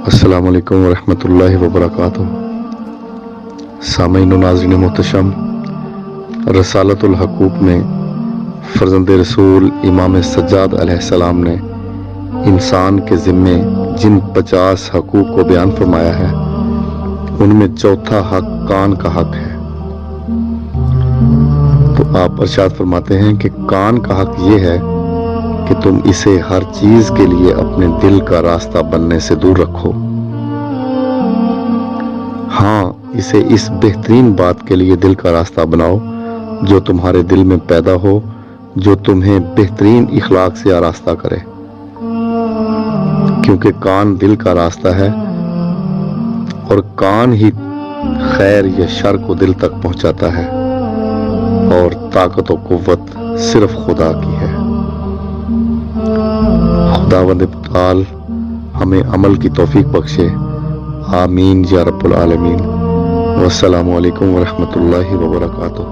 السلام علیکم ورحمۃ اللہ وبرکاتہ۔ سامعین و ناظرین محتشم، رسالۃ الحقوق میں فرزند رسول امام سجاد علیہ السلام نے انسان کے ذمے جن 50 حقوق کو بیان فرمایا ہے، ان میں چوتھا حق کان کا حق ہے۔ تو آپ ارشاد فرماتے ہیں کہ کان کا حق یہ ہے کہ تم اسے ہر چیز کے لیے اپنے دل کا راستہ بننے سے دور رکھو۔ ہاں، اسے اس بہترین بات کے لیے دل کا راستہ بناؤ جو تمہارے دل میں پیدا ہو، جو تمہیں بہترین اخلاق سے آراستہ کرے، کیونکہ کان دل کا راستہ ہے اور کان ہی خیر یا شر کو دل تک پہنچاتا ہے، اور طاقت و قوت صرف خدا کی ہے۔ خداوند متعال ہمیں عمل کی توفیق بخشے، آمین یا رب العالمین۔ والسلام علیکم ورحمۃ اللہ وبرکاتہ۔